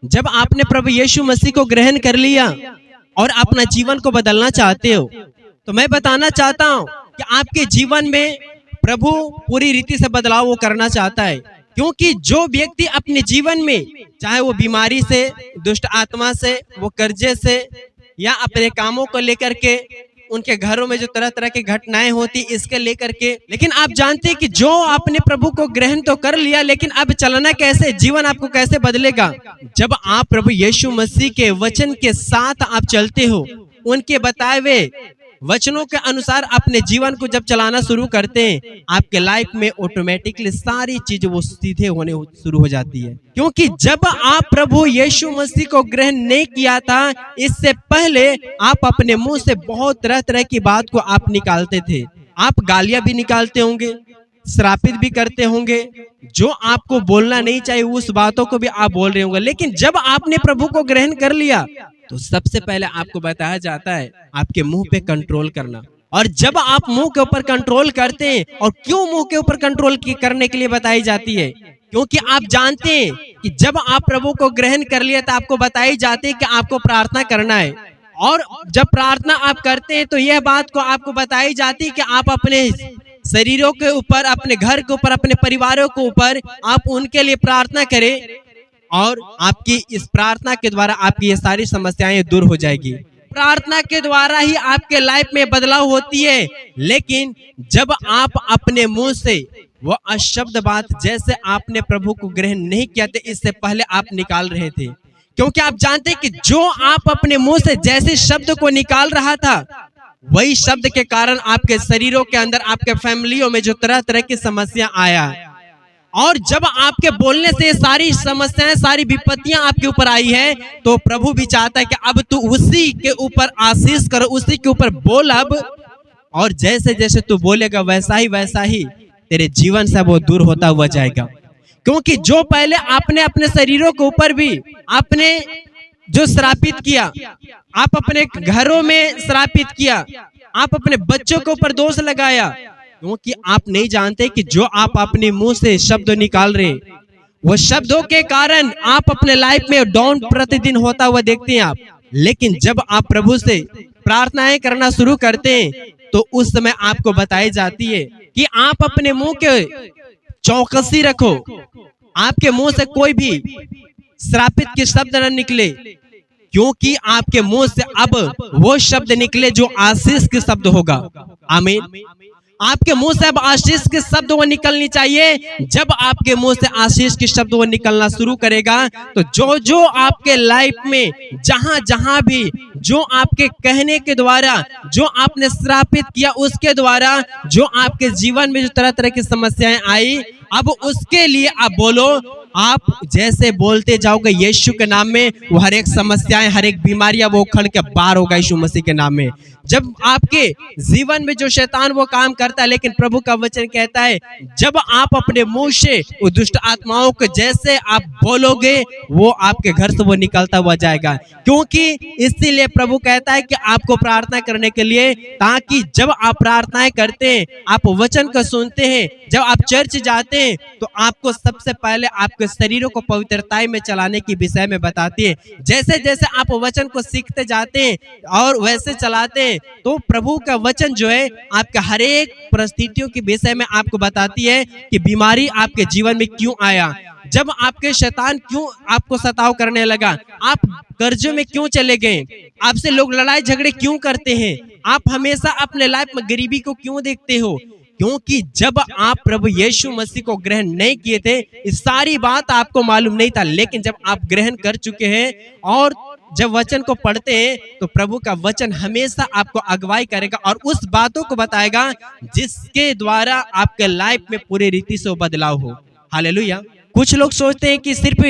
जब आपने प्रभु यीशु मसीह को ग्रहण कर लिया और अपना जीवन को बदलना चाहते हो, तो मैं बताना चाहता हूं कि आपके जीवन में प्रभु पूरी रीति से बदलाव वो करना चाहता है। क्योंकि जो व्यक्ति अपने जीवन में, चाहे वो बीमारी से, दुष्ट आत्मा से, वो कर्जे से, या अपने कामों को लेकर के, उनके घरों में जो तरह तरह की घटनाएं होती इसके लेकर के, लेकिन आप जानते हैं कि जो आपने प्रभु को ग्रहण तो कर लिया, लेकिन अब चलना कैसे, जीवन आपको कैसे बदलेगा? जब आप प्रभु यीशु मसीह के वचन के साथ आप चलते हो, उनके बताए हुए वचनों के अनुसार अपने जीवन को जब चलाना शुरू करते हैं, आपके लाइफ में ऑटोमेटिकली सारी चीजें वो सीधे होने शुरू हो जाती है। क्योंकि जब आप प्रभु यीशु मसीह को ग्रहण नहीं किया था, इससे पहले आप अपने मुंह से बहुत तरह तरह की बात को आप निकालते थे। आप गालियां भी निकालते होंगे, श्रापित भी करते होंगे, जो आपको बोलना नहीं चाहिए उस बातों को भी आप बोल रहे होंगे। लेकिन जब आपने प्रभु को ग्रहण कर लिया, तो सबसे पहले आपको बताया जाता है आपके मुंह पे कंट्रोल करना। और जब आप मुंह के ऊपर कंट्रोल करते हैं, और क्यों मुंह के ऊपर कंट्रोल करने के लिए बताई जाती है? क्योंकि आप जानते हैं कि जब आप प्रभु को ग्रहण कर लिया तो आपको बताई जाती है कि आपको प्रार्थना करना है। और जब प्रार्थना आप करते हैं तो यह बात को आपको बताई जाती है कि आप अपने शरीरों के ऊपर, अपने घर के ऊपर, अपने परिवारों के ऊपर आप उनके लिए प्रार्थना करें, और आपकी इस प्रार्थना के द्वारा आपकी ये सारी समस्याएं दूर हो जाएगी। प्रार्थना के द्वारा ही आपके लाइफ में बदलाव होती है। लेकिन जब आप अपने मुंह से वो अशब्द बात, जैसे आपने प्रभु को ग्रहण नहीं किया था, इससे पहले आप निकाल रहे थे, क्योंकि आप जानते हैं कि जो आप अपने मुंह से जैसे शब्द को निकाल रहा था, वही शब्द के कारण आपके शरीरों के अंदर, आपके फैमिलियों में जो तरह तरह की समस्या आया। और जब आपके बोलने से सारी समस्याएं, सारी विपत्तियां आपके ऊपर आई है, तो प्रभु भी चाहता है कि अब तू उसी के ऊपर आशीष कर, उसी के ऊपर बोल अब, और जैसे जैसे तू बोलेगा वैसा ही तेरे जीवन से वो दूर होता हुआ जाएगा। क्योंकि जो पहले आपने अपने शरीरों के ऊपर भी आपने जो श्रापित किया, आप अपने घरों में श्रापित किया, आप अपने बच्चों के ऊपर दोष लगाया, क्योंकि आप नहीं जानते कि जो आप अपने मुंह से शब्द निकाल रहे, वो शब्दों के कारण आप अपने लाइफ में डाउन प्रतिदिन होता हुआ देखते हैं आप। लेकिन जब आप प्रभु से प्रार्थनाएं करना शुरू करते हैं, तो उस समय आपको बताई जाती है कि आप अपने मुंह के चौकसी रखो, आपके मुंह से कोई भी श्रापित के शब्द न निकले, क्योंकि आपके मुंह से अब वो शब्द निकले जो आशीष के शब्द होगा। आमीन। आपके मुंह से अब आशीष के शब्द वो निकलनी चाहिए। जब आपके मुंह से आशीष के शब्द वो निकलना शुरू करेगा, तो जो जो आपके लाइफ में जहां जहां भी जो आपके कहने के द्वारा, जो आपने श्रापित किया उसके द्वारा, जो आपके जीवन में जो तरह तरह की समस्याएं आई, अब उसके लिए आप बोलो। आप जैसे बोलते जाओगे यीशु के नाम में, वो हर एक समस्याएं, हर एक बीमारियां वो उखड़ के बाहर होगा यीशु मसीह के नाम में। जब आपके जीवन में जो शैतान वो काम करता है, लेकिन प्रभु का वचन कहता है जब आप अपने मुंह से वो दुष्ट आत्माओं को जैसे आप बोलोगे, वो आपके घर से वो निकलता हुआ जाएगा। क्योंकि इसीलिए प्रभु कहता है कि आपको प्रार्थना करने के लिए, ताकि जब आप प्रार्थनाएं करते हैं, आप वचन को सुनते हैं, जब आप चर्च जाते हैं, तो आपको सबसे पहले आपके शरीरों को पवित्रताई में चलाने की विषय में बताती है। जैसे जैसे आप वचन को सीखते जाते हैं और वैसे चलाते हैं, तो प्रभु का वचन जो है आपके हर एक परिस्थितियों के विषय में आपको बताती है कि बीमारी आपके जीवन में क्यों आया, जब आपके शैतान क्यों आपको सताव करने लगा, आप कर्जों में क्यों चले गए, आपसे लोग लड़ाई झगड़े क्यों करते हैं, आप हमेशा अपने लाइफ में गरीबी को क्यों देखते हो। क्योंकि जब आप प्रभु यीशु मसीह को ग्रहण नहीं किए थे, इस सारी बात आपको मालूम नहीं था। लेकिन जब आप ग्रहण कर चुके हैं और जब वचन को पढ़ते हैं, तो प्रभु का वचन हमेशा आपको अगुवाई करेगा और उस बातों को बताएगा जिसके द्वारा आपके लाइफ में पूरी रीति से बदलाव हो। हालेलुया। कुछ लोग सोचते हैं कि सिर्फ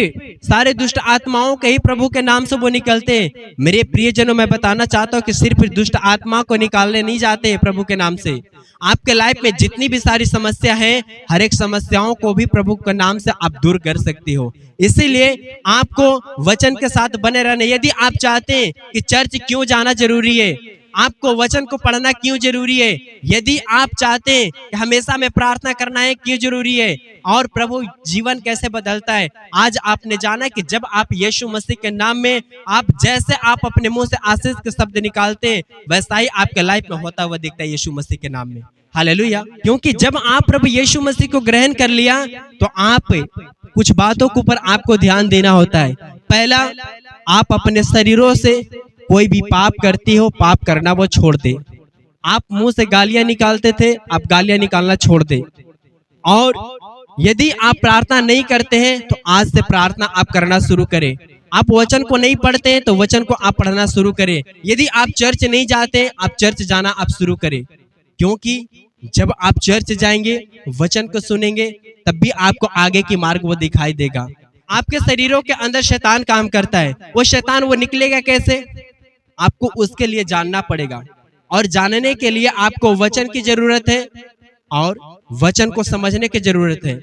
सारे दुष्ट आत्माओं के ही प्रभु के नाम से वो निकलते हैं। मेरे प्रियजनों, मैं बताना चाहता हूँ कि सिर्फ दुष्ट आत्मा को निकालने नहीं जाते हैं प्रभु के नाम से। आपके लाइफ में जितनी भी सारी समस्या है, हर एक समस्याओं को भी प्रभु के नाम से आप दूर कर सकती हो। इसीलिए आपको वचन के साथ बने रहना। यदि आप चाहते हैं कि चर्च क्यों जाना जरूरी है, आपको वचन को पढ़ना क्यों जरूरी है, यदि आप चाहते हैं कि हमेशा में प्रार्थना करना है क्यों जरूरी है, और प्रभु जीवन कैसे बदलता है। आज आपने जाना कि जब आप यीशु मसीह के नाम में जैसे आप अपने मुंह से आशीष के शब्द निकालते हैं, वैसा ही आपके लाइफ में होता हुआ दिखता है यीशु मसीह के नाम में। हालेलुया। क्योंकि जब आप प्रभु यीशु मसीह को ग्रहण कर लिया तो आप कुछ बातों के ऊपर आपको ध्यान देना होता है। पहला, आप अपने शरीरों से कोई भी पाप करती हो, पाप करना वो छोड़ दे। आप मुंह से गालियां निकालते थे, आप गालियां निकालना छोड़ दे। और यदि आप प्रार्थना नहीं करते हैं तो आज से प्रार्थना आप करना शुरू करें। आप वचन को नहीं पढ़ते हैं तो वचन को आप पढ़ना शुरू करें। यदि आप चर्च नहीं जाते, आप चर्च जाना आप शुरू करें। क्योंकि जब आप चर्च जाएंगे, वचन को सुनेंगे, तब भी आपको आगे की मार्ग वो दिखाई देगा। आपके शरीरों के अंदर शैतान काम करता है, वो शैतान वो निकलेगा कैसे, आपको उसके लिए जानना पड़ेगा। और जानने के लिए आपको वचन की जरूरत है और वचन को समझने की जरूरत है।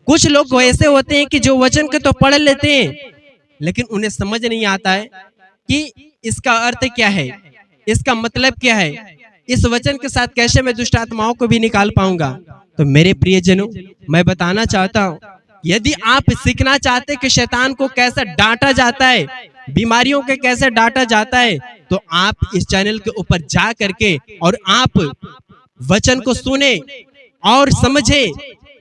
कुछ लोग ऐसे होते हैं कि जो वचन को तो पढ़ लेते हैं, लेकिन उन्हें समझ नहीं आता है कि इसका अर्थ क्या है, इसका मतलब क्या है, इस वचन के साथ कैसे मैं दुष्ट आत्माओं को भी निकाल पाऊंगा। तो मेरे प्रियजनों, मैं बताना चाहता हूं, यदि आप सीखना चाहते कि शैतान को कैसे डांटा जाता है, बीमारियों के कैसे डांटा जाता है, तो आप इस चैनल के ऊपर जा करके और आप वचन को सुने और समझे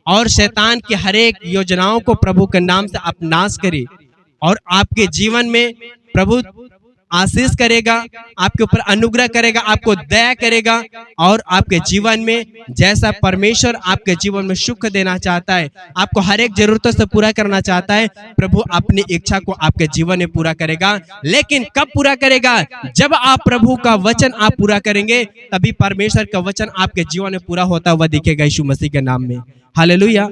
और शैतान की हर एक योजनाओं को प्रभु के नाम से आप नाश करें। और आपके जीवन में प्रभु आशीष करेगा, आपके ऊपर अनुग्रह करेगा, आपको दया करेगा और आपके जीवन में जैसा परमेश्वर आपके जीवन में सुख देना चाहता है, आपको हर एक जरूरतों से पूरा करना चाहता है, प्रभु अपनी इच्छा को आपके जीवन में पूरा करेगा। लेकिन कब पूरा करेगा, जब आप प्रभु का वचन आप पूरा करेंगे, तभी परमेश्वर का वचन आपके जीवन में पूरा होता हुआ दिखेगा यीशु मसीह के नाम में। हालेलुया।